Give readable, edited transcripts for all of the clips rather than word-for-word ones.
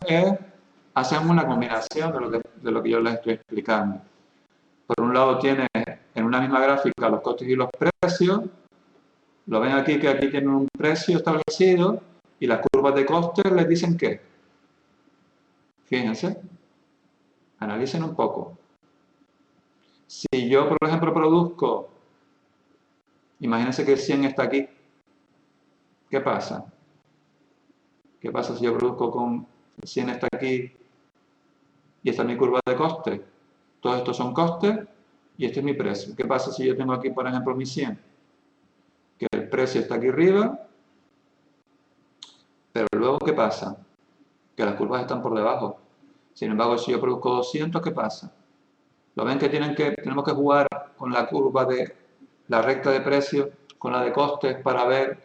es, hacemos una combinación de lo que yo les estoy explicando. Por un lado tiene en una misma gráfica los costes y los precios. Lo ven aquí que aquí tienen un precio establecido y las curvas de costes les dicen qué. Fíjense, analicen un poco. Si yo, por ejemplo, produzco, imagínense que el 100 está aquí. ¿Qué pasa? ¿Qué pasa si yo produzco con el 100 está aquí y esta es mi curva de costes? Todos estos son costes y este es mi precio. ¿Qué pasa si yo tengo aquí, por ejemplo, mi 100? Que el precio está aquí arriba, pero luego, ¿qué pasa? Que las curvas están por debajo. Sin embargo, si yo produzco 200, ¿qué pasa? ¿Lo ven que tenemos que jugar con la curva de la recta de precios, con la de costes, para ver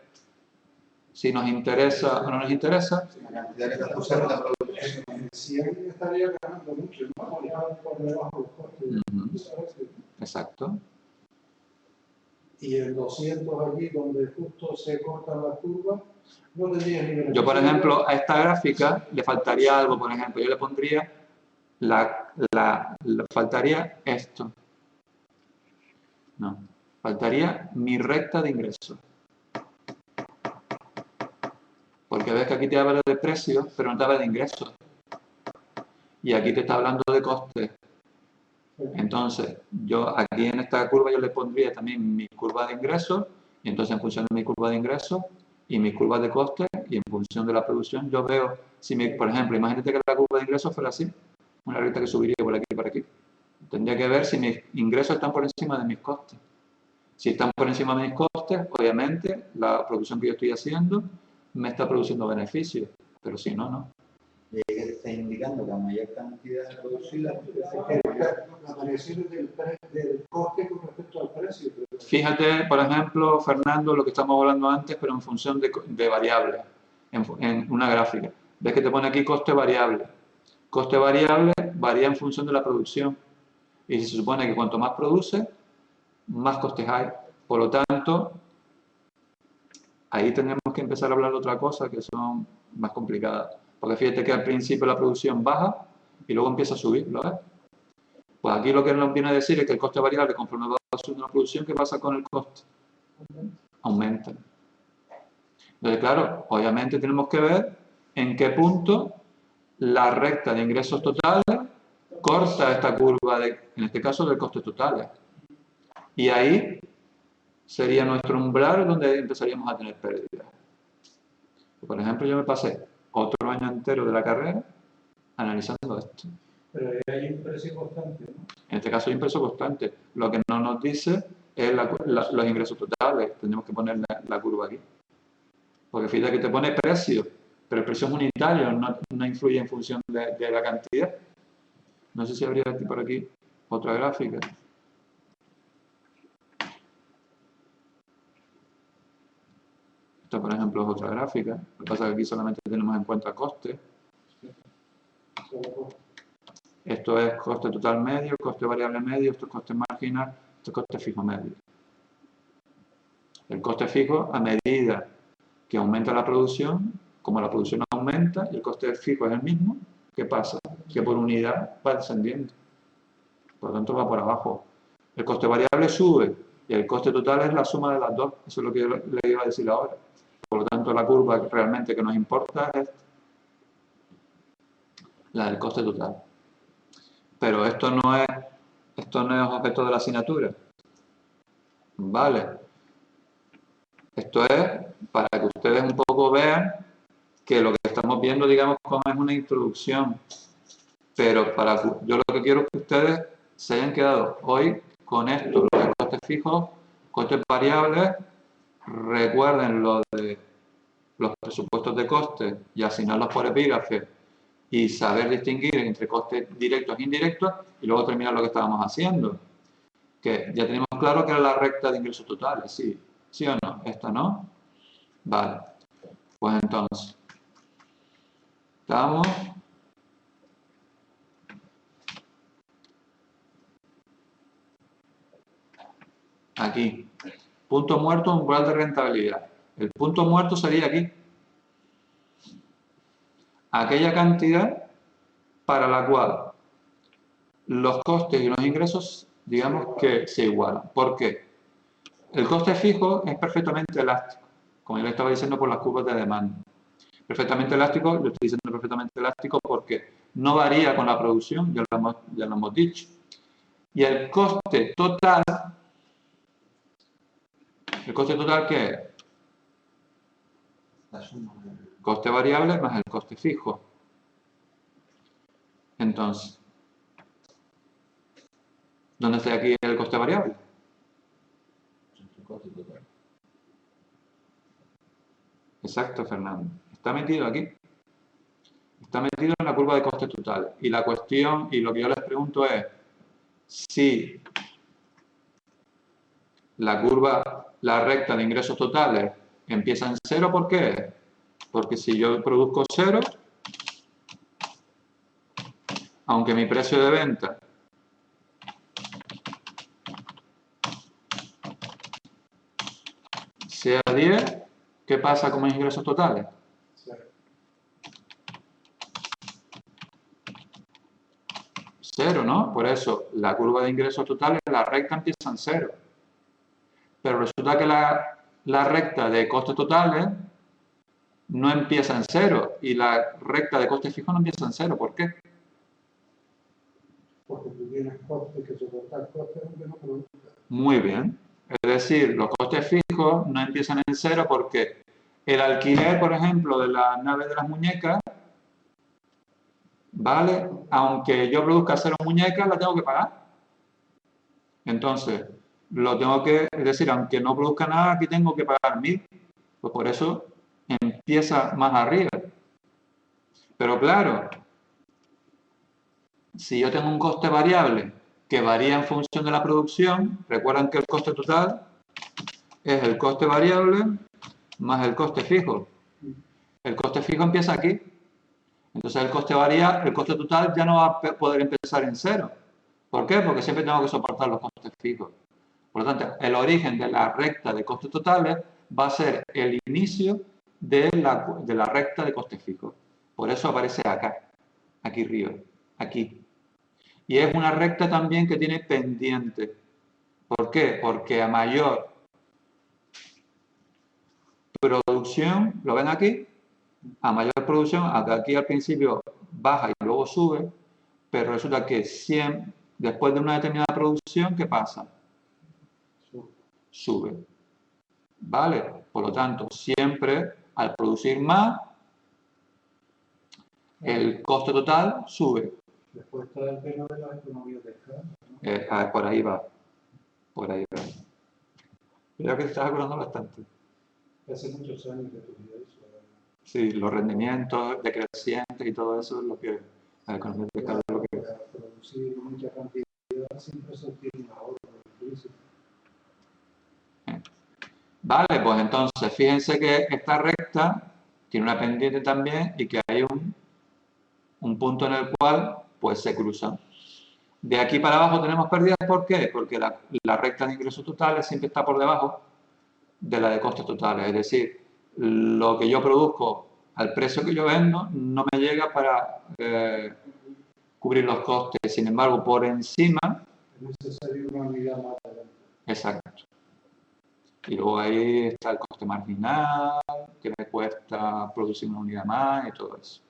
si nos interesa o no nos interesa? La cantidad que está usando la producción. Si alguien estaría ganando mucho, ¿no? Por debajo de los costes. Exacto. Y el 200 aquí, donde justo se cortan las curvas, no tendría ni beneficio. Yo, por ejemplo, a esta gráfica le faltaría algo, por ejemplo. Yo le pondría, le faltaría esto. No, faltaría mi recta de ingresos. Porque ves que aquí te habla de precios, pero no te habla de ingresos. Y aquí te está hablando de costes. Entonces, yo aquí en esta curva yo le pondría también mi curva de ingresos, y entonces en función de mi curva de ingresos y mi curva de costes, y en función de la producción, yo veo, si por ejemplo, imagínate que la curva de ingresos fuera así, una recta que subiría por aquí y por aquí. Tendría que ver si mis ingresos están por encima de mis costes. Si están por encima de mis costes, obviamente la producción que yo estoy haciendo me está produciendo beneficios, pero si no, no. ¿Y qué te está indicando? La mayor cantidad de producida. Las variaciones del coste con respecto al precio. Fíjate, por ejemplo, Fernando, lo que estamos hablando antes, pero en función de variables, en una gráfica. Ves que te pone aquí coste variable. Coste variable varía en función de la producción. Y se supone que cuanto más produce, más costes hay. Por lo tanto, ahí tenemos que empezar a hablar de otra cosa que son más complicadas. Porque fíjate que al principio la producción baja y luego empieza a subir, ¿lo ves? Pues aquí lo que nos viene a decir es que el coste variable, conforme va subiendo la producción, ¿qué pasa con el coste? Aumenta. Entonces, claro, obviamente tenemos que ver en qué punto la recta de ingresos totales corta esta curva, en este caso, de costes totales. Y ahí sería nuestro umbral donde empezaríamos a tener pérdidas. Por ejemplo, yo me pasé otro año entero de la carrera analizando esto. Pero hay un precio constante, ¿no? En este caso hay un precio constante. Lo que no nos dice es los ingresos totales. Tendremos que poner la curva aquí. Porque fíjate que te pone precio, pero el precio es unitario, no influye en función de la cantidad. No sé si habría aquí por aquí otra gráfica. Esta, por ejemplo, es otra gráfica. Lo que pasa es que aquí solamente tenemos en cuenta coste. Esto es coste total medio, coste variable medio, esto es coste marginal, esto es coste fijo medio. El coste fijo, a medida que aumenta la producción, como la producción aumenta y el coste fijo es el mismo, ¿qué pasa? Que por unidad va descendiendo. Por lo tanto, va por abajo. El coste variable sube y el coste total es la suma de las dos. Eso es lo que yo le iba a decir ahora. Por lo tanto, la curva realmente que nos importa es la del coste total. Pero esto no es objeto de la asignatura. Vale. Esto es para que ustedes un poco vean que lo que estamos viendo, digamos, como es una introducción. Pero yo lo que quiero es que ustedes se hayan quedado hoy con esto, los de costes fijos, costes variables. Recuerden lo de los presupuestos de costes y asignarlos por epígrafe y saber distinguir entre costes directos e indirectos, y luego terminar lo que estábamos haciendo. Que ya tenemos claro que era la recta de ingresos totales, ¿sí? ¿Sí o no? ¿Esta no? Vale. Pues entonces, estamos aquí. Punto muerto, umbral de rentabilidad. El punto muerto sería aquí. aquella cantidad para la cual los costes y los ingresos, digamos que se igualan. ¿Por qué? El coste fijo es perfectamente elástico, como yo le estaba diciendo por las curvas de demanda. Perfectamente elástico, lo estoy diciendo perfectamente elástico porque no varía con la producción, ya lo hemos dicho. Y el coste total, ¿qué es? La suma del Coste variable más el coste fijo. Entonces, ¿dónde está aquí el coste variable? coste total. Exacto, Fernando. Está metido aquí. Está metido en la curva de costes totales. Y la cuestión, y lo que yo les pregunto es, si la curva, la recta de ingresos totales empieza en cero, ¿por qué? Porque si yo produzco cero, aunque mi precio de venta sea 10, ¿qué pasa con mis ingresos totales? Cero, ¿no? Por eso la curva de ingresos totales, la recta empieza en cero. Pero resulta que la recta de costes totales no empieza en cero y la recta de costes fijos no empieza en cero. ¿Por qué? Porque tú tienes costes que soportar costes aunque no produzcas. Muy bien. Es decir, los costes fijos no empiezan en cero porque el alquiler, por ejemplo, de la nave de las muñecas, ¿vale? Aunque yo produzca 0 muñecas, la tengo que pagar. Entonces, lo tengo que, es decir, aunque no produzca nada, aquí tengo que pagar 1000. Pues por eso empieza más arriba. Pero claro, si yo tengo un coste variable que varía en función de la producción, recuerdan que el coste total es el coste variable más el coste fijo. El coste fijo empieza aquí. Entonces el coste total ya no va a poder empezar en cero. ¿Por qué? Porque siempre tengo que soportar los costes fijos. Por lo tanto, el origen de la recta de costes totales va a ser el inicio de la recta de costes fijos. Por eso aparece acá, aquí arriba, aquí. Y es una recta también que tiene pendiente. ¿Por qué? Porque a mayor producción, ¿lo ven aquí? A mayor producción, aquí al principio baja y luego sube, pero resulta que después de una determinada producción, ¿qué pasa? Sube. ¿Vale? Por lo tanto, siempre al producir más, el coste total sube. Después está el tema de las economías de escala, ¿no? Por ahí va. Por ahí va. Creo que te estás acordando bastante. Hace muchos años que estudié eso. Sí, los rendimientos decrecientes y todo eso es lo que la economía de escala es lo que... Para producir mucha cantidad siempre se obtiene un ahorro implícito. Vale, pues entonces fíjense que esta recta tiene una pendiente también y que hay un punto en el cual pues se cruzan. De aquí para abajo tenemos pérdidas, ¿por qué? Porque la recta de ingresos totales siempre está por debajo de la de costes totales, es decir, lo que yo produzco al precio que yo vendo no me llega para cubrir los costes, sin embargo, por encima... Es necesario una unidad más adelante. Exacto. Y luego ahí está el coste marginal, que me cuesta producir una unidad más y todo eso.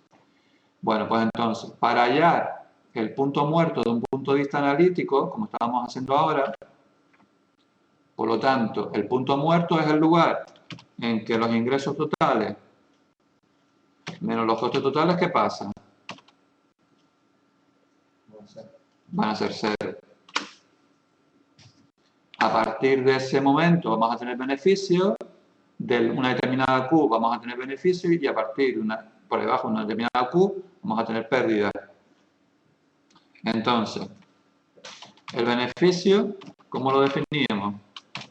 Bueno, pues entonces, para hallar el punto muerto de un punto de vista analítico, como estábamos haciendo ahora, por lo tanto, el punto muerto es el lugar en que los ingresos totales menos los costes totales, ¿qué pasa? Van a ser cero. A partir de ese momento vamos a tener beneficios, de una determinada Q vamos a tener beneficios y a partir de por debajo de una determinada Q vamos a tener pérdidas. Entonces, el beneficio, ¿cómo lo definíamos?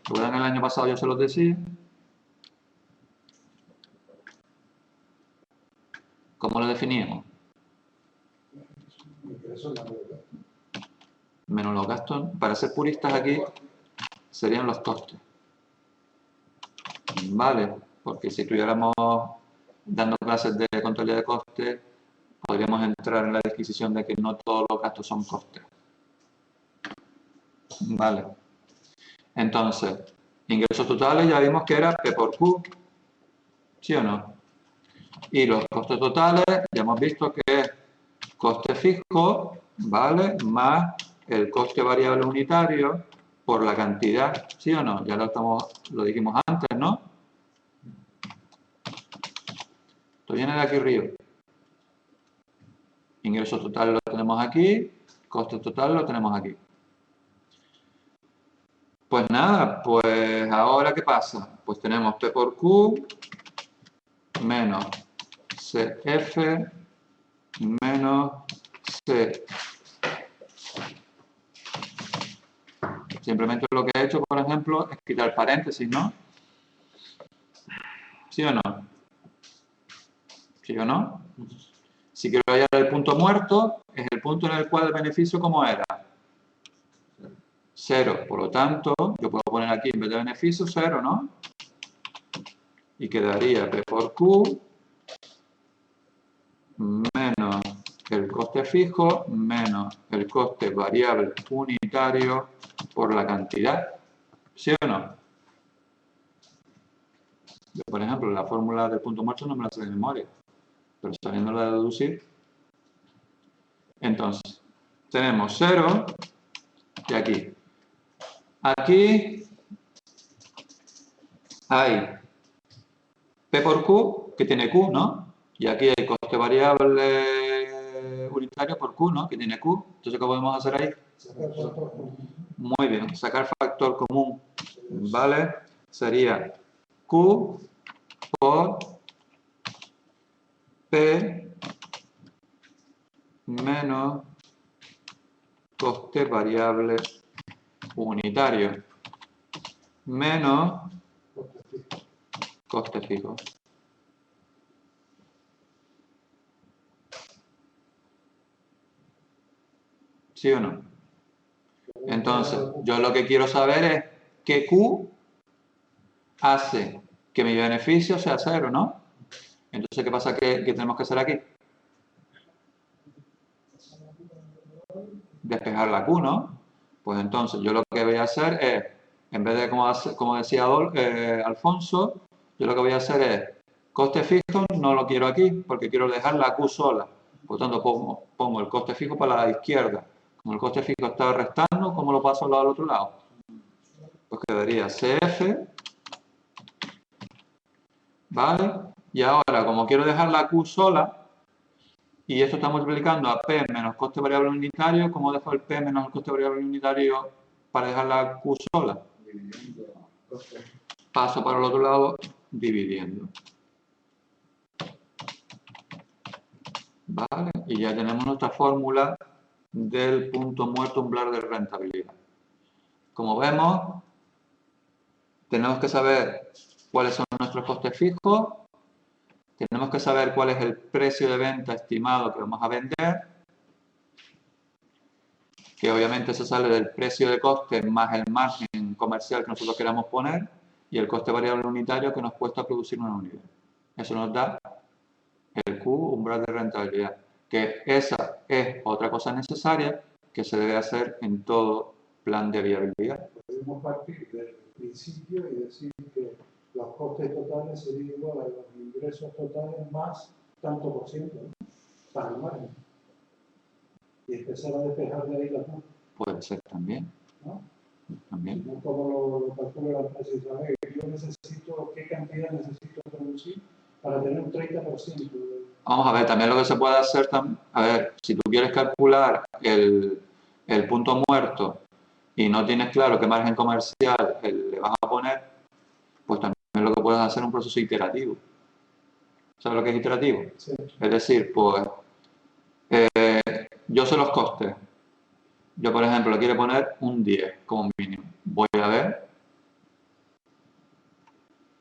¿Recuerdan el año pasado yo se los decía? ¿Cómo lo definíamos? Menos los gastos, para ser puristas aquí, serían los costes. ¿Vale? Porque si estuviéramos dando clases de contabilidad de costes, podríamos entrar en la disquisición de que no todos los gastos son costes. Vale. Entonces, ingresos totales ya vimos que era P por Q, ¿sí o no? Y los costes totales ya hemos visto que es coste fijo, ¿vale? Más el coste variable unitario por la cantidad, ¿sí o no? Ya lo dijimos antes, ¿no? Esto viene de aquí arriba. Ingreso total lo tenemos aquí, coste total lo tenemos aquí. Pues nada, pues ahora ¿qué pasa? Pues tenemos P por Q menos CF menos C. Simplemente lo que he hecho, por ejemplo, es quitar paréntesis, ¿no? ¿Sí o no? ¿Sí o no? Si quiero hallar el punto muerto, es el punto en el cual el beneficio, ¿cómo era? 0. Por lo tanto, yo puedo poner aquí en vez de beneficio 0, ¿no? Y quedaría P por Q menos el coste fijo menos el coste variable unitario por la cantidad. ¿Sí o no? Yo, por ejemplo, la fórmula del punto muerto no me la sé de memoria, pero sabiéndola de deducir. Entonces, tenemos 0 y aquí. Aquí hay P por Q, que tiene Q, ¿no? Y aquí hay coste variable unitario por Q, ¿no? Que tiene Q. Entonces, ¿qué podemos hacer ahí? Muy bien, sacar factor común, ¿vale? Sería Q por P menos coste variable unitario menos coste fijo. ¿Sí o no? Entonces, yo lo que quiero saber es que Q hace que mi beneficio sea 0, ¿no? Entonces, ¿qué pasa que tenemos que hacer aquí? Despejar la Q, ¿no? Pues entonces, yo lo que voy a hacer es, en vez de como decía Alfonso, yo lo que voy a hacer es, coste fijo no lo quiero aquí, porque quiero dejar la Q sola. Por tanto, pongo el coste fijo para la izquierda. Como el coste fijo está restando, ¿cómo lo paso al otro lado? Pues quedaría CF, ¿vale? Y ahora, como quiero dejar la Q sola, y esto está multiplicando a P menos coste variable unitario, ¿cómo dejo el P menos el coste variable unitario para dejar la Q sola? Paso para el otro lado dividiendo. ¿Vale? Y ya tenemos nuestra fórmula del punto muerto umbral de rentabilidad. Como vemos, tenemos que saber cuáles son nuestros costes fijos, tenemos que saber cuál es el precio de venta estimado que vamos a vender, que obviamente se sale del precio de coste más el margen comercial que nosotros queramos poner y el coste variable unitario que nos cuesta producir una unidad. Eso nos da el Q, umbral de rentabilidad, que esa es otra cosa necesaria que se debe hacer en todo plan de viabilidad. Podemos partir del principio y decir que los costes totales serían igual a los ingresos totales más tanto por ciento, ¿no? Para el margen. Y empezar a despejar de ahí la Q. Puede ser también. ¿No? También. No como lo calcula la empresa y sabe que yo necesito, qué cantidad necesito producir para tener un 30%. Vamos a ver, también lo que se puede hacer, a ver, si tú quieres calcular el punto muerto y no tienes claro qué margen comercial le vas a poner, pues también lo que puedes hacer es un proceso iterativo. ¿Sabes lo que es iterativo? Sí. Es decir, pues, yo sé los costes. Yo, por ejemplo, le quiero poner un 10 como mínimo. Voy a ver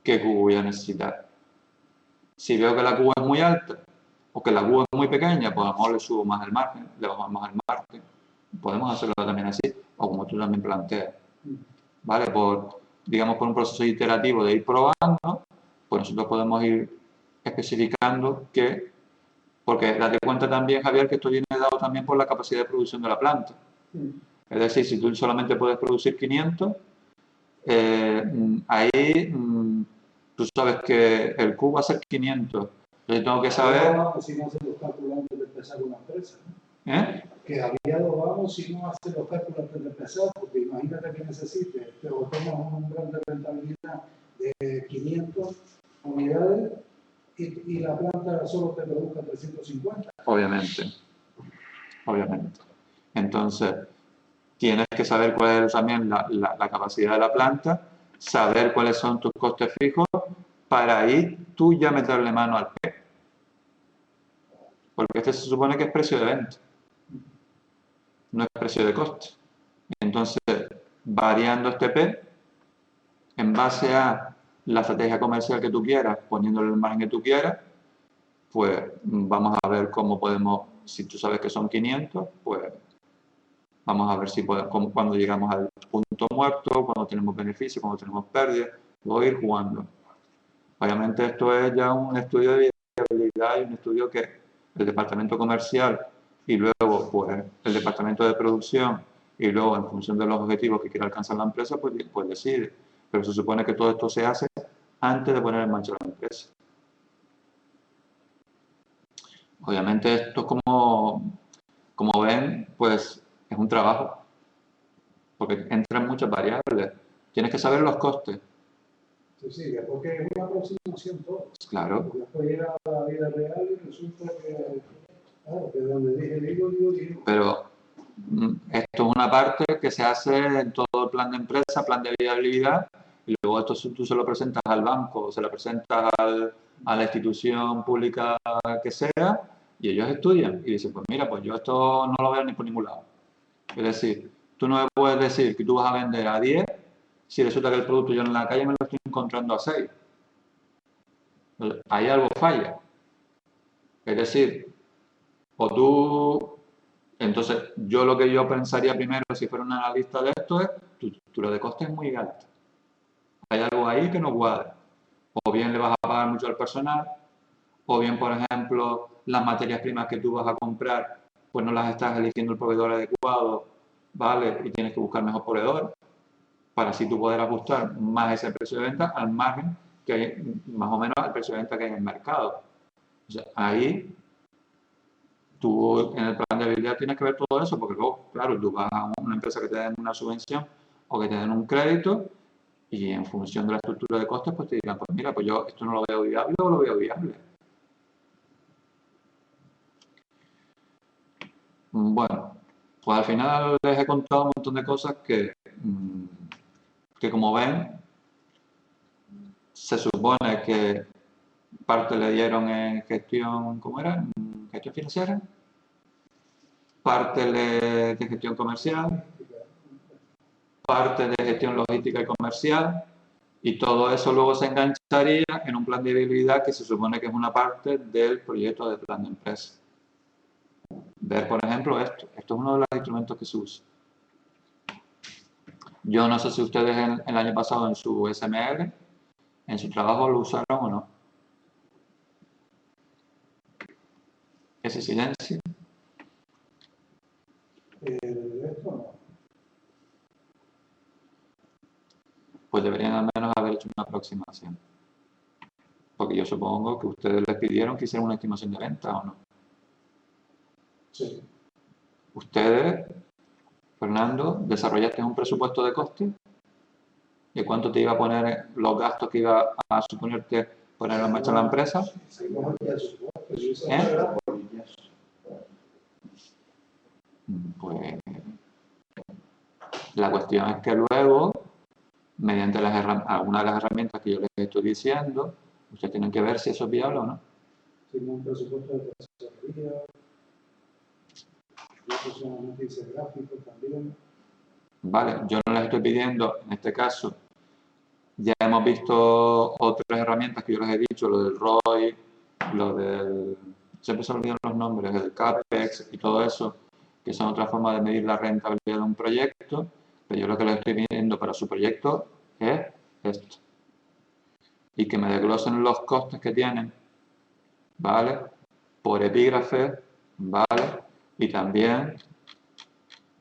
qué cubo voy a necesitar. Si veo que la Q es muy alta o que la Q es muy pequeña, pues a lo mejor le subo más el margen, le bajo más el margen. Podemos hacerlo también así, o como tú también planteas. ¿Vale? Digamos, por un proceso iterativo de ir probando, pues nosotros podemos ir especificando que Porque date cuenta también, Javier, que esto viene dado también por la capacidad de producción de la planta. Es decir, si tú solamente puedes producir 500, ahí tú sabes que el Q va a ser 500. Entonces tengo que saber... Si no hacen los cálculos antes de empezar una empresa, ¿no? ¿Eh? Que había lo vamos si no hacen los cálculos antes de empezar, porque imagínate que necesites, o tengas un umbral de rentabilidad de 500 unidades y la planta solo te produzca 350. Obviamente. Entonces, tienes que saber cuál es también la capacidad de la planta, saber cuáles son tus costes fijos, para ahí tú ya meterle mano al P. Porque este se supone que es precio de venta, no es precio de coste. Entonces, variando este P, en base a la estrategia comercial que tú quieras, poniéndole el margen que tú quieras, pues vamos a ver cómo podemos, si tú sabes que son 500, pues vamos a ver si podemos, cuando llegamos al punto muerto, cuando tenemos beneficios, cuando tenemos pérdidas, voy a ir jugando. Obviamente esto es ya un estudio de viabilidad y un estudio que el departamento comercial y luego pues el departamento de producción y luego en función de los objetivos que quiera alcanzar la empresa, pues decide. Pero se supone que todo esto se hace antes de poner en marcha la empresa. Obviamente esto, como ven, pues es un trabajo, porque entran muchas variables. Tienes que saber los costes. Sí, porque es una aproximación todo. Claro. Porque después llega a la vida real y resulta que, claro, que donde dije digo. Pero esto es una parte que se hace en todo el plan de empresa, plan de viabilidad, y luego esto tú se lo presentas al banco, se lo presentas a la institución pública que sea, y ellos estudian y dicen, pues mira, pues yo esto no lo veo ni por ningún lado. Es decir, tú no me puedes decir que tú vas a vender a 10 si resulta que el producto yo en la calle me lo estoy encontrando a 6. Entonces, ahí algo falla. Es decir, o tú... Entonces, yo lo que yo pensaría primero, si fuera un analista de esto, es tu estructura de costes es muy alta. Hay algo ahí que no cuadra. O bien le vas a pagar mucho al personal, o bien, por ejemplo, las materias primas que tú vas a comprar, pues no las estás eligiendo el proveedor adecuado, ¿vale? Y tienes que buscar mejor proveedor para así tú poder ajustar más ese precio de venta al margen que hay, más o menos al precio de venta que hay en el mercado. O sea, ahí tú en el plan de viabilidad tienes que ver todo eso, porque luego, claro, tú vas a una empresa que te den una subvención o que te den un crédito y en función de la estructura de costes, pues te dirán, pues mira, pues yo esto no lo veo viable o lo veo viable. Bueno, pues al final les he contado un montón de cosas que como ven, se supone que parte le dieron en gestión, ¿cómo era? Gestión financiera, parte de gestión comercial, parte de gestión logística y comercial, y todo eso luego se engancharía en un plan de viabilidad que se supone que es una parte del proyecto de plan de empresa. Ver, por ejemplo, esto es uno de los instrumentos que se usa. Yo no sé si ustedes el año pasado en su SMR, en su trabajo lo usaron o no. Ese silencio. Esto no. Pues deberían al menos haber hecho una aproximación. Porque yo supongo que ustedes les pidieron que hicieran una estimación de venta o no. Sí. Ustedes, Fernando, desarrollaste un presupuesto de coste de cuánto te iba a poner los gastos que iba a suponerte poner en marcha la empresa. ¿Eh? Pues la cuestión es que luego, mediante algunas de las herramientas que yo les estoy diciendo, ustedes tienen que ver si eso es viable o no. Tengo un presupuesto de tesorería, yo personalmente hice gráficos también. Vale, yo no les estoy pidiendo, en este caso, ya hemos visto otras herramientas que yo les he dicho, lo del ROI, lo del, siempre se olvidan los nombres, el CAPEX y todo eso, que son otras formas de medir la rentabilidad de un proyecto, pero yo lo que les estoy pidiendo para su proyecto es esto. Y que me desglosen los costes que tienen, ¿vale? por epígrafe, ¿vale? Y también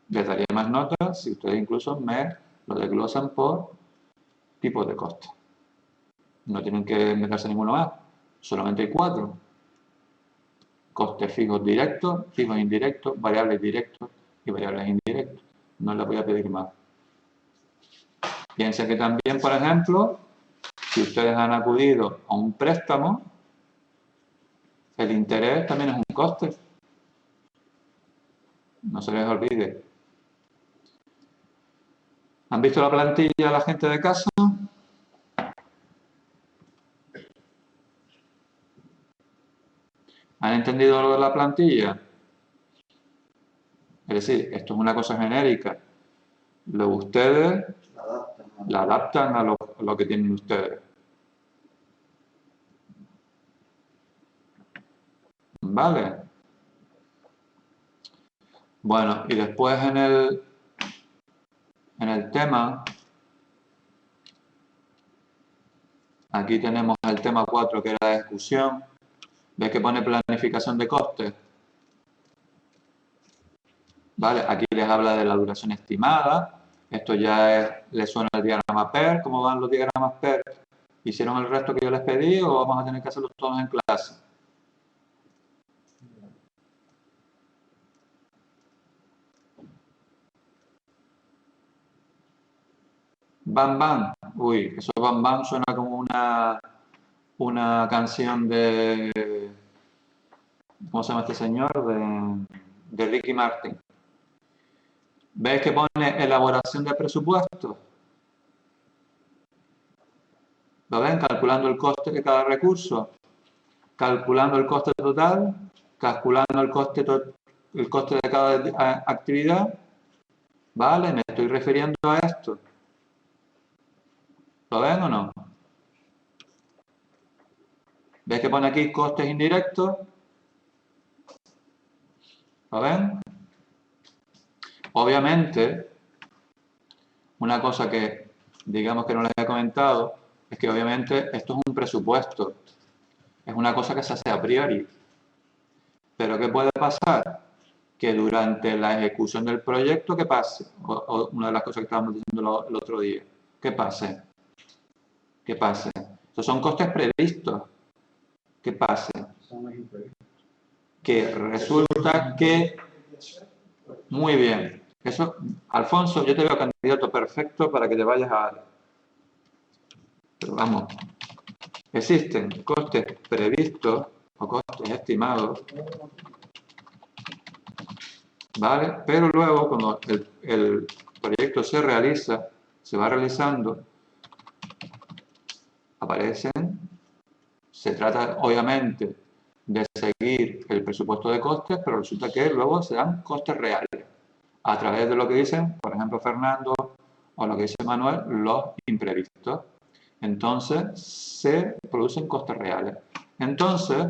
les daría más notas si ustedes incluso me lo desglosan por tipo de coste. No tienen que meterse ninguno más, solamente hay 4. Costes fijos directos, fijos indirectos, variables directos y variables indirectos. No les voy a pedir más. Piensen que también, por ejemplo, si ustedes han acudido a un préstamo, el interés también es un coste. No se les olvide. ¿Han visto la plantilla de la gente de casa? ¿Han entendido lo de la plantilla? Es decir, esto es una cosa genérica. Ustedes la adaptan a lo que tienen ustedes. ¿Vale? Bueno, y después en el tema, aquí tenemos el tema 4 que era la ejecución. ¿Ves que pone planificación de costes? ¿Vale? Aquí les habla de la duración estimada. Esto ya les suena el diagrama PER. ¿Cómo van los diagramas PER? ¿Hicieron el resto que yo les pedí o vamos a tener que hacerlos todos en clase? Bam Bam. Uy, eso Bam Bam suena como una canción de... ¿Cómo se llama este señor? De Ricky Martin. ¿Veis que pone elaboración de presupuesto? ¿Lo ven? Calculando el coste de cada recurso, calculando el coste total, calculando el coste de cada actividad. ¿Vale? Me estoy refiriendo a esto. ¿Lo ven o no? ¿Veis que pone aquí costes indirectos? ¿Lo ven? Obviamente, una cosa que digamos que no les he comentado es que obviamente esto es un presupuesto. Es una cosa que se hace a priori. Pero ¿qué puede pasar? Que durante la ejecución del proyecto, ¿qué pase? O una de las cosas que estábamos diciendo el otro día. ¿Qué pase? ¿Qué pase? Estos son costes previstos. ¿Qué pase? Que resulta que... Muy bien. Eso, Alfonso, yo te veo candidato perfecto para que te vayas a... Pero vamos, existen costes previstos o costes estimados, ¿vale? Pero luego, cuando el proyecto se realiza, se va realizando, aparecen, se trata obviamente de seguir el presupuesto de costes, pero resulta que luego se dan costes reales, a través de lo que dicen, por ejemplo, Fernando, o lo que dice Manuel, los imprevistos. Entonces, se producen costes reales. Entonces,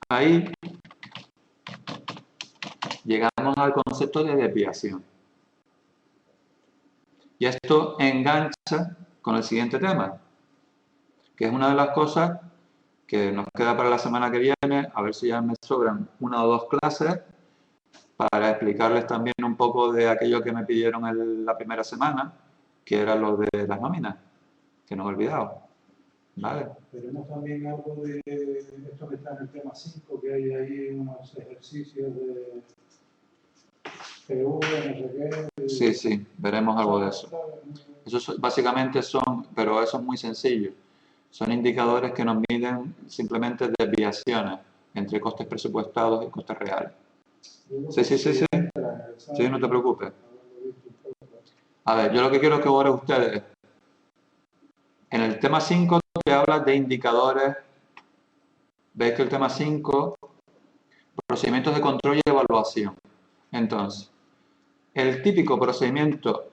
ahí llegamos al concepto de desviación. Y esto engancha con el siguiente tema, que es una de las cosas que nos queda para la semana que viene, a ver si ya me sobran 1 o 2 clases, para explicarles también un poco de aquello que me pidieron la primera semana, que era lo de las nóminas, que no he olvidado. ¿Vale? Veremos también algo de esto que está en el tema 5, que hay ahí unos ejercicios de PV, no sé qué. Sí, sí, veremos algo de eso. Eso básicamente son, pero eso es muy sencillo, son indicadores que nos miden simplemente desviaciones entre costes presupuestados y costes reales. Sí. Sí, no te preocupes. A ver, yo lo que quiero que ahora ustedes, en el tema 5 te habla de indicadores. Veis que el tema 5, procedimientos de control y evaluación. Entonces, el típico procedimiento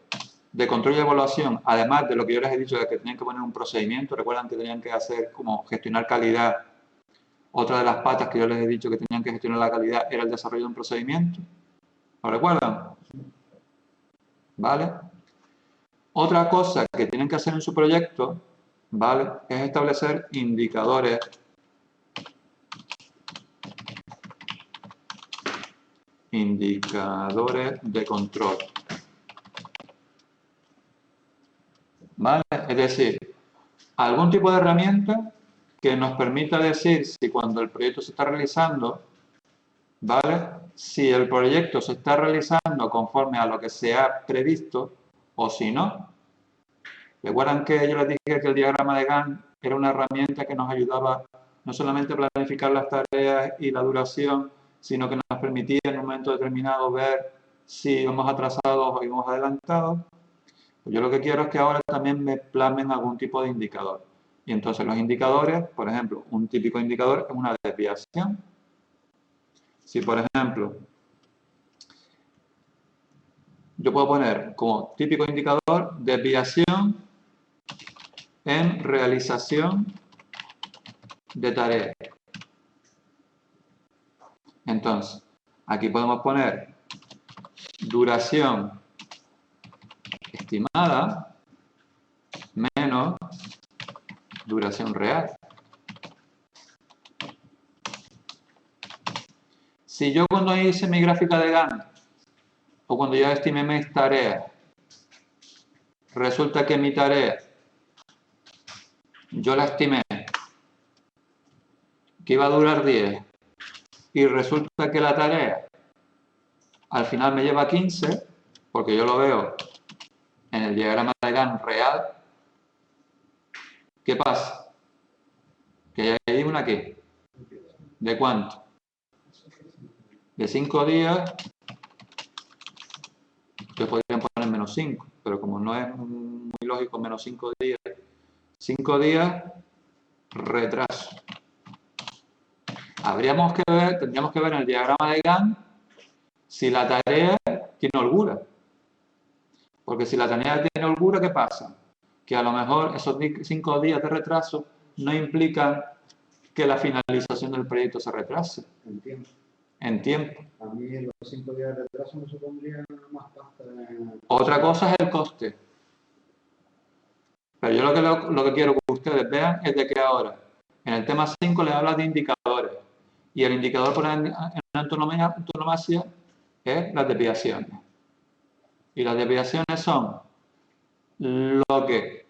de control y evaluación, además de lo que yo les he dicho de que tenían que poner un procedimiento, recuerdan que tenían que hacer como gestionar calidad. Otra de las patas que yo les he dicho que tenían que gestionar la calidad era el desarrollo de un procedimiento. ¿Lo recuerdan? ¿Vale? Otra cosa que tienen que hacer en su proyecto, ¿vale?, es establecer indicadores indicadores de control. ¿Vale? Es decir, algún tipo de herramienta que nos permita decir si cuando el proyecto se está realizando, ¿vale? Si el proyecto se está realizando conforme a lo que se ha previsto o si no. Recuerdan que yo les dije que el diagrama de Gantt era una herramienta que nos ayudaba no solamente a planificar las tareas y la duración, sino que nos permitía en un momento determinado ver si íbamos atrasados o íbamos adelantados. Pues yo lo que quiero es que ahora también me plasmen algún tipo de indicador. Y entonces los indicadores, por ejemplo, un típico indicador es una desviación. Si, por ejemplo, yo puedo poner como típico indicador desviación en realización de tareas. Entonces, aquí podemos poner duración estimada menos duración real. Si yo cuando hice mi gráfica de Gantt o cuando ya estimé mis tareas, resulta que mi tarea yo la estimé que iba a durar 10 y resulta que la tarea al final me lleva 15, porque yo lo veo en el diagrama de Gantt real, ¿qué pasa? Que hay una aquí. ¿De cuánto? De 5 días, que podrían poner menos 5, pero como no es muy lógico menos 5 días, 5 días retraso. Tendríamos que ver en el diagrama de Gantt si la tarea tiene holgura. Porque si la tarea tiene holgura, ¿qué pasa? Que a lo mejor esos 5 días de retraso no implican que la finalización del proyecto se retrase. En tiempo. En tiempo. A mí los 5 días de retraso me supondrían más pasta. Otra cosa es el coste. Pero yo lo que quiero que ustedes vean es de que ahora, en el tema 5 les habla de indicadores. Y el indicador por antonomasia es las desviaciones. Y las desviaciones son lo que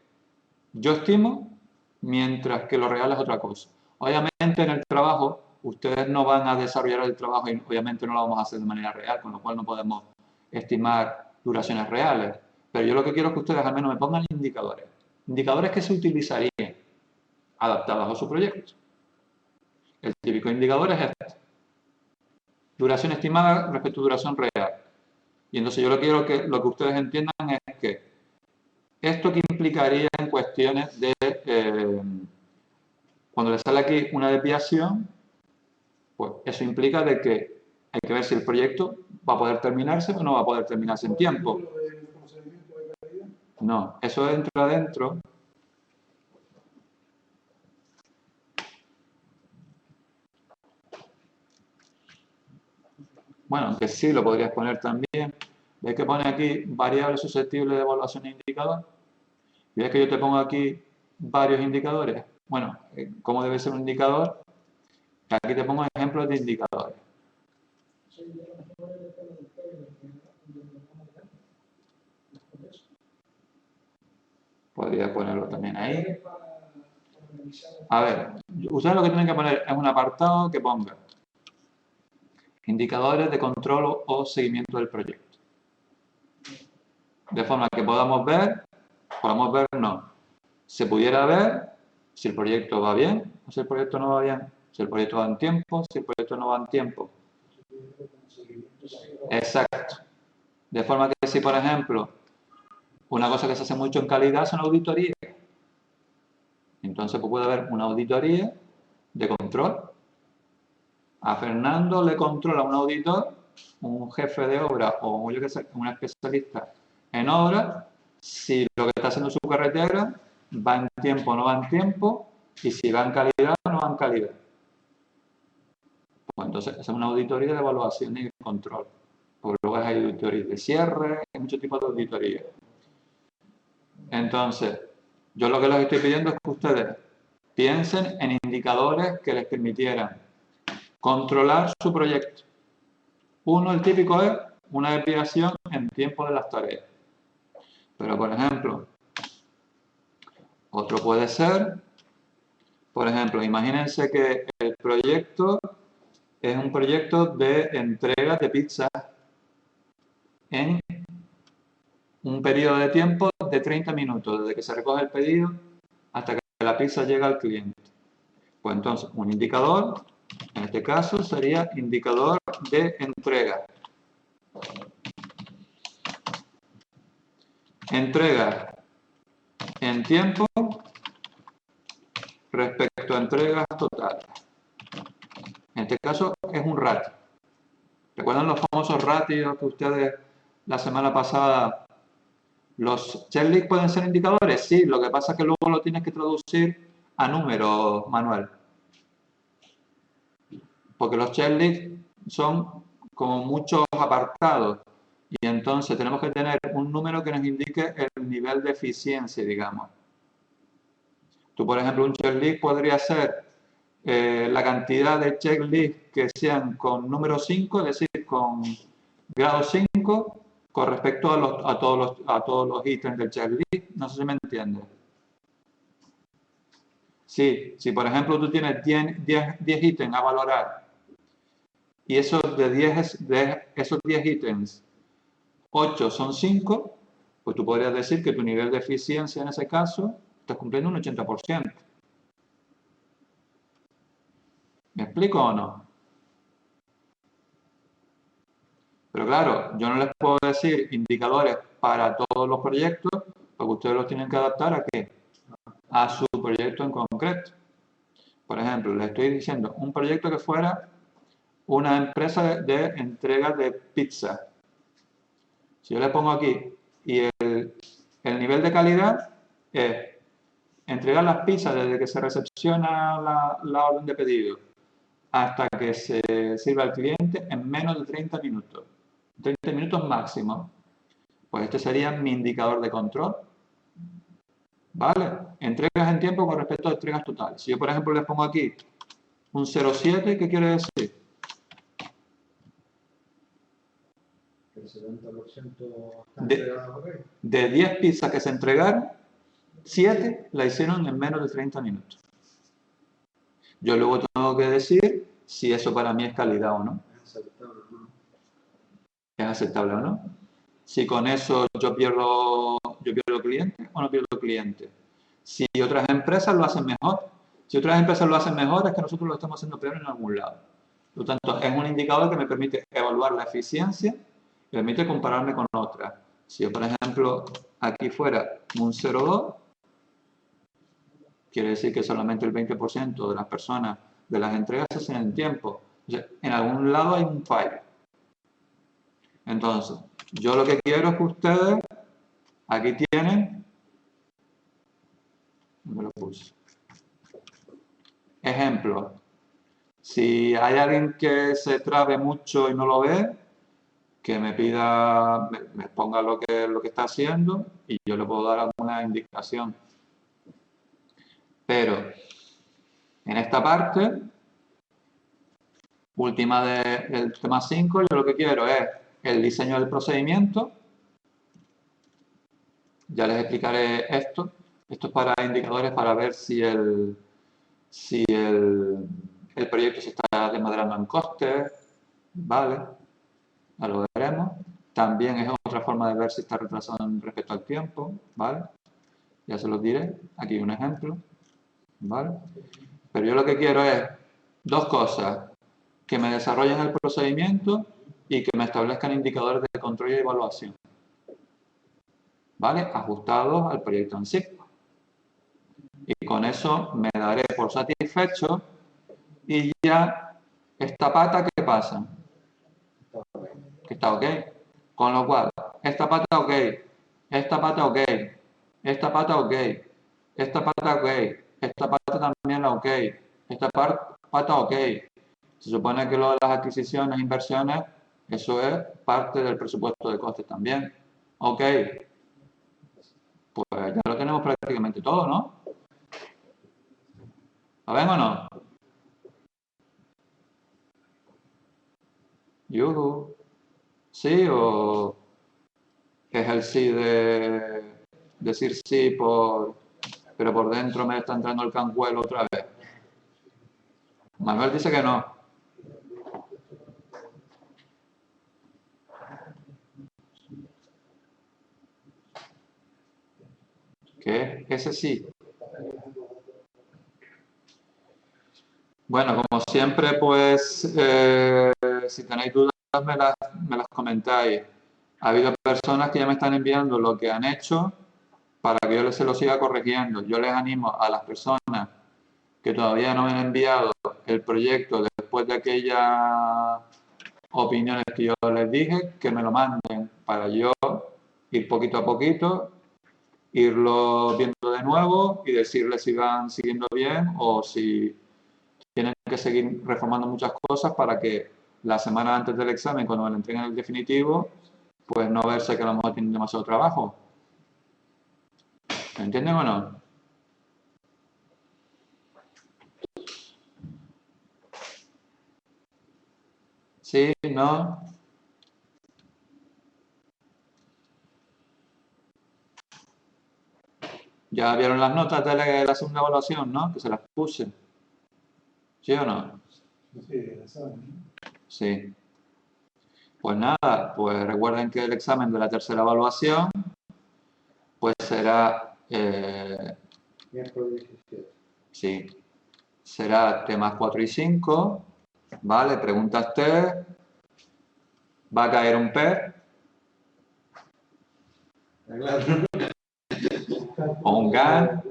yo estimo, mientras que lo real es otra cosa. Obviamente en el trabajo, ustedes no van a desarrollar el trabajo y obviamente no lo vamos a hacer de manera real, con lo cual no podemos estimar duraciones reales. Pero yo lo que quiero es que ustedes al menos me pongan indicadores. Indicadores que se utilizarían adaptados a su proyecto. El típico indicador es este. Duración estimada respecto a duración real. Y entonces yo lo que ustedes entiendan es que esto que implicaría en cuestiones de cuando les sale aquí una desviación, pues eso implica de que hay que ver si el proyecto va a poder terminarse o no va a poder terminarse en tiempo. No, eso entra dentro. Bueno, aunque sí lo podrías poner también. ¿Ves que pone aquí variables susceptibles de evaluación e indicador? ¿Y ves que yo te pongo aquí varios indicadores? Bueno, ¿cómo debe ser un indicador? Aquí te pongo ejemplos de indicadores. Podría ponerlo también ahí. A ver, ustedes lo que tienen que poner es un apartado que ponga indicadores de control o seguimiento del proyecto. De forma que podamos ver no. Se pudiera ver si el proyecto va bien o si el proyecto no va bien. Si el proyecto va en tiempo, si el proyecto no va en tiempo. Exacto. De forma que si, por ejemplo, una cosa que se hace mucho en calidad son auditorías. Entonces pues puede haber una auditoría de control. A Fernando le controla un auditor, un jefe de obra o yo que sé, un especialista en obra, si lo que está haciendo su carretera va en tiempo o no va en tiempo, y si va en calidad o no va en calidad. Pues entonces es una auditoría de evaluación y control. Porque luego hay auditorías de cierre, hay muchos tipos de auditorías. Entonces, yo lo que les estoy pidiendo es que ustedes piensen en indicadores que les permitieran controlar su proyecto. Uno, el típico, es una desviación en tiempo de las tareas. Pero, por ejemplo, otro puede ser, por ejemplo, imagínense que el proyecto es un proyecto de entrega de pizza en un periodo de tiempo de 30 minutos, desde que se recoge el pedido hasta que la pizza llega al cliente. Pues entonces, un indicador, en este caso, sería indicador de entrega. Entrega en tiempo respecto a entregas totales. En este caso es un ratio. ¿Recuerdan los famosos ratios que ustedes la semana pasada? ¿Los checklists pueden ser indicadores? Sí, lo que pasa es que luego lo tienes que traducir a números, Manuel. Porque los checklists son como muchos apartados y entonces tenemos que tener un número que nos indique el nivel de eficiencia, digamos. Tú, por ejemplo, un checklist podría ser la cantidad de checklists que sean con número 5, es decir, con grado 5, con respecto a todos los ítems del checklist. No sé si me entiendes. Sí, si por ejemplo tú tienes 10 ítems a valorar y esos 10 ítems, 8 son 5, pues tú podrías decir que tu nivel de eficiencia en ese caso estás cumpliendo un 80%. ¿Me explico o no? Pero claro, yo no les puedo decir indicadores para todos los proyectos, porque ustedes los tienen que adaptar ¿a qué? A su proyecto en concreto. Por ejemplo, les estoy diciendo un proyecto que fuera una empresa de entrega de pizza. Si yo le pongo aquí y el nivel de calidad es entregar las pizzas desde que se recepciona la orden de pedido hasta que se sirva al cliente en menos de 30 minutos. 30 minutos máximo. Pues este sería mi indicador de control. ¿Vale? Entregas en tiempo con respecto a entregas totales. Si yo, por ejemplo, les pongo aquí un 0,7, ¿qué quiere decir? El 70% está entregado, ¿ok? De 10 pizzas que se entregaron, 7 la hicieron en menos de 30 minutos. Yo luego tengo que decir si eso para mí es calidad o no. Es aceptable, ¿no? ¿Es aceptable o no? Si con eso yo pierdo cliente o no pierdo cliente. Si otras empresas lo hacen mejor. Si otras empresas lo hacen mejor, es que nosotros lo estamos haciendo peor en algún lado. Por lo tanto, es un indicador que me permite evaluar la eficiencia y me permite compararme con otras. Si yo, por ejemplo, aquí fuera un 0,2, quiere decir que solamente el 20% de las personas de las entregas se hacen en tiempo. O sea, en algún lado hay un fallo. Entonces, yo lo que quiero es que ustedes, aquí tienen, ¿dónde lo puse? Ejemplo, si hay alguien que se trabe mucho y no lo ve, que me pida, me ponga lo que está haciendo y yo le puedo dar alguna indicación. Pero en esta parte, última del tema 5, yo lo que quiero es el diseño del procedimiento. Ya les explicaré esto. Esto es para indicadores para ver si el proyecto se está desmadrando en costes, ¿vale? Ya lo veremos. También es otra forma de ver si está retrasado respecto al tiempo, ¿vale? Ya se los diré. Aquí un ejemplo, ¿vale? Pero yo lo que quiero es dos cosas. Que me desarrollen el procedimiento y que me establezcan indicadores de control y evaluación, ¿vale? Ajustados al proyecto en sí. Y con eso me daré por satisfecho y ya esta pata, ¿qué pasa? Que está ok. Con lo cual, esta pata ok, esta pata ok, esta pata ok, esta pata ok, esta pata también la ok, esta pata ok. Se supone que lo de las adquisiciones e inversiones, eso es parte del presupuesto de costes también. Ok, pues ya lo tenemos prácticamente todo, ¿no? ¿Lo ven o no? Yuhu. ¿Sí? ¿O es el sí de decir sí pero por dentro me está entrando el canguelo otra vez? Manuel dice que no. ¿Qué? Ese sí. Bueno, como siempre, pues, si tenéis dudas, me las comentáis. Ha habido personas que ya me están enviando lo que han hecho para que yo se lo siga corrigiendo. Yo les animo a las personas que todavía no me han enviado el proyecto después de aquellas opiniones que yo les dije, que me lo manden para yo ir poquito a poquito, irlo viendo de nuevo y decirles si van siguiendo bien o si tienen que seguir reformando muchas cosas para que la semana antes del examen, cuando me lo entreguen el definitivo, pues no verse que a lo mejor tienen demasiado trabajo. ¿Me entienden o no? ¿Sí? ¿No? Ya vieron las notas de la segunda evaluación, ¿no? Que se las puse. ¿Sí o no? Sí, examen. Sí. Pues nada, pues recuerden que el examen de la tercera evaluación pues será, Miércoles 17. sí, será temas 4 y 5, ¿vale? Preguntas test, va a caer un PER o un GAN,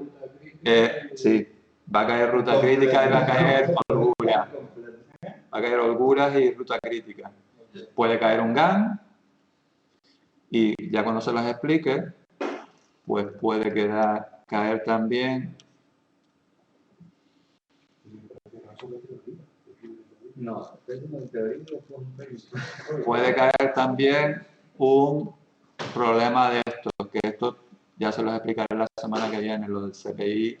sí, va a caer ruta crítica y va a caer holgura. Va a caer holguras y ruta crítica. Puede caer un GAN y ya cuando se las explique, pues puede caer también, No, es una teoría puede caer también un problema de esto, que esto ya se los explicaré la semana que viene, lo del CPI,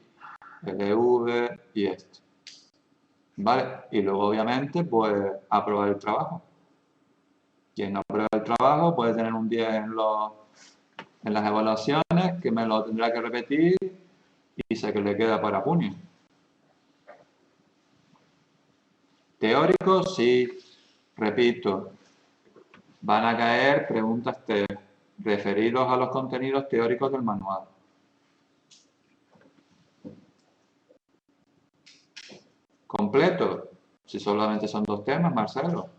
el EV y esto. ¿Vale? Y luego obviamente pues aprobar el trabajo. Quien no aprueba el trabajo puede tener un 10 en las evaluaciones, que me lo tendrá que repetir y sé que le queda para junio. Teórico, sí, repito, van a caer preguntas referidos a los contenidos teóricos del manual. Completo, si solamente son 2 temas, Marcelo.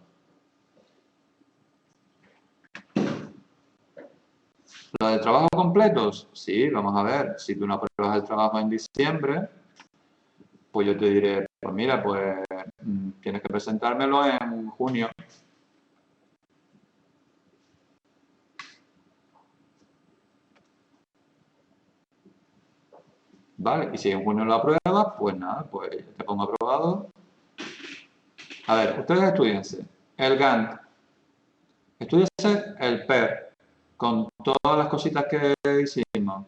¿Lo de trabajo completos? Sí, vamos a ver. Si tú no apruebas el trabajo en diciembre, pues yo te diré, pues mira, pues tienes que presentármelo en junio. Vale, y si en junio lo apruebas, pues nada, pues te pongo aprobado. A ver, ustedes estudiense el Gantt, estudiense el PER, con todas las cositas que hicimos.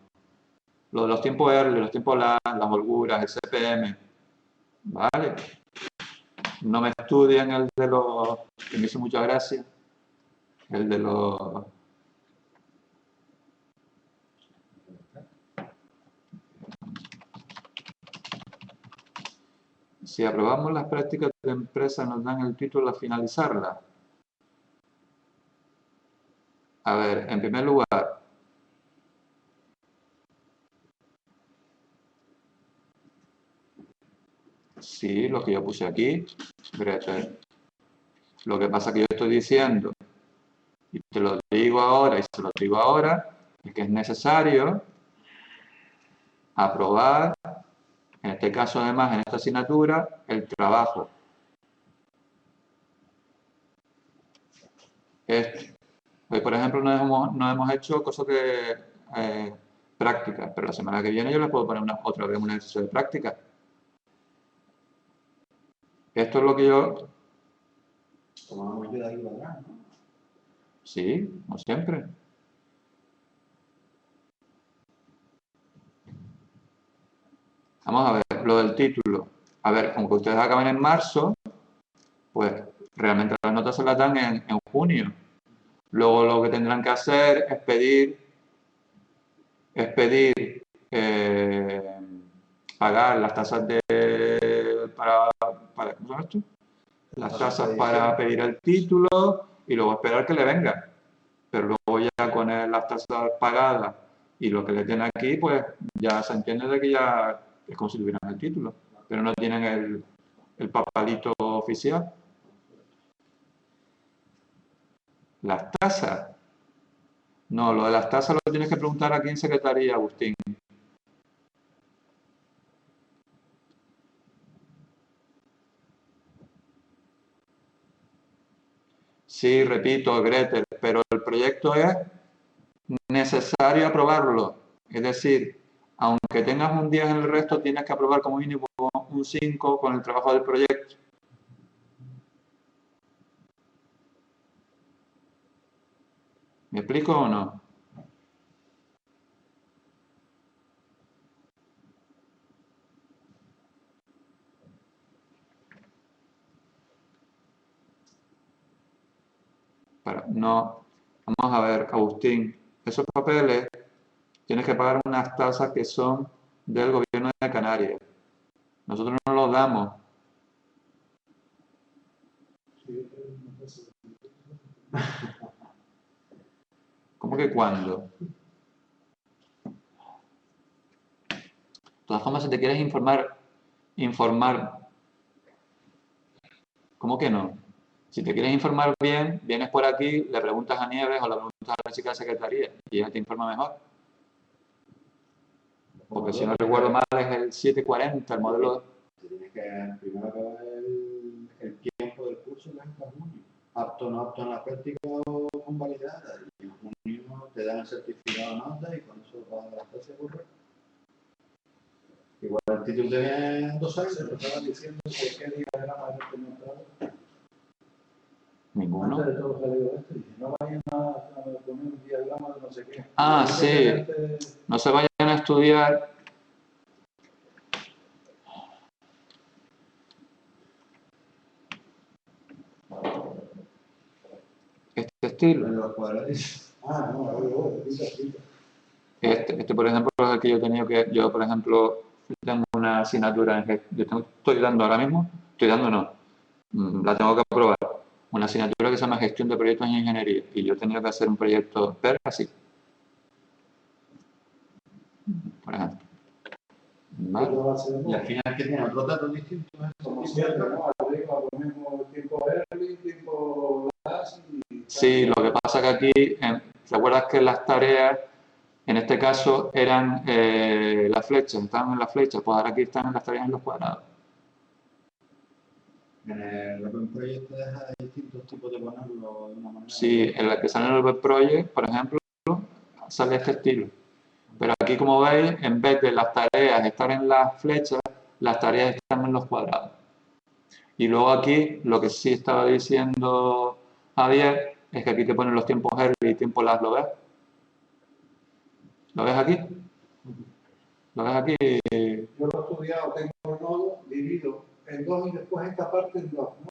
Lo de los tiempos early, los tiempos las holguras, el CPM. Vale. No me estudien el de los, que me hizo mucha gracia, el de los... Si aprobamos las prácticas de empresa, nos dan el título a finalizarla. A ver, en primer lugar, sí, lo que yo puse aquí, Gretel. Lo que pasa que yo estoy diciendo, y te lo digo ahora y se lo digo ahora, es que es necesario aprobar, en este caso además en esta asignatura, el trabajo. Hoy, por ejemplo, no hemos hecho cosas de práctica, pero la semana que viene yo les puedo poner otra vez un ejercicio de práctica. Esto es lo que yo... Tomamos yo de ahí para atrás, ¿no? Sí, como siempre. Vamos a ver, lo del título. A ver, aunque ustedes acaben en marzo, pues realmente las notas se las dan en junio. Luego lo que tendrán que hacer es pedir pagar las tasas para ¿cómo se llama esto? Las tasas para pedir el título y luego esperar que le venga. Pero luego ya con las tasas pagadas y lo que le tienen aquí, pues ya se entiende de que ya es como si tuvieran el título, pero no tienen el papelito oficial. Las tasas. No, lo de las tasas lo tienes que preguntar aquí en Secretaría, Agustín. Sí, repito, Gretel, pero el proyecto es necesario aprobarlo. Es decir, aunque tengas un 10 en el resto, tienes que aprobar como mínimo un 5 con el trabajo del proyecto. ¿Me explico o no? No, vamos a ver, Agustín, esos papeles tienes que pagar unas tasas que son del gobierno de Canarias. Nosotros no los damos. ¿Cómo que cuándo? De todas formas, si te quieres informar, ¿cómo que no? Si te quieres informar bien, vienes por aquí, le preguntas a Nieves o le preguntas a la chica de secretaría y ella te informa mejor. Porque si no recuerdo mal es el 740, el modelo. Se tiene que primero acabar el tiempo del curso, que es hasta junio. Apto o no apto en la práctica o convalidada. Y en junio te dan el certificado de nota y con eso vas a la clase correcta. Igual el título te viene en 2 años. Se lo estaba diciendo que qué diagrama es este mostrado. Ninguno. Antes de todo salió esto y dije, no vayan a poner un diagrama de no sé qué. Ah, sí. No se vayan a estudiar. Este estilo. Los cuadrados. Ah, no, ahora Este, por ejemplo, es el que yo he tenido que, yo, por ejemplo, tengo una asignatura estoy dando ahora mismo, la tengo que aprobar, una asignatura que se llama Gestión de Proyectos en Ingeniería, y yo he tenido que hacer un proyecto PER así, por ejemplo. ¿Vale? Y al final, ¿qué tiene? ¿Otros datos distintos? Como siempre, ¿no? Arriba ponemos tiempo early, tiempo last y... Sí, lo que pasa que aquí, ¿te acuerdas que las tareas, en este caso, eran las flechas, estaban en las flechas, pues ahora aquí están en las tareas en los cuadrados. En el Open Project te deja distintos tipos de ponerlo de una manera. Sí, en la que sale en el Web Project, por ejemplo, sale este estilo. Pero aquí, como veis, en vez de las tareas estar en las flechas, las tareas están en los cuadrados. Y luego aquí, lo que sí estaba diciendo Javier, es que aquí te ponen los tiempos early y tiempos last, ¿lo ves? ¿Lo ves aquí? ¿Lo ves aquí? Yo lo he estudiado, tengo el nodo, divido en dos y después esta parte en dos, ¿no?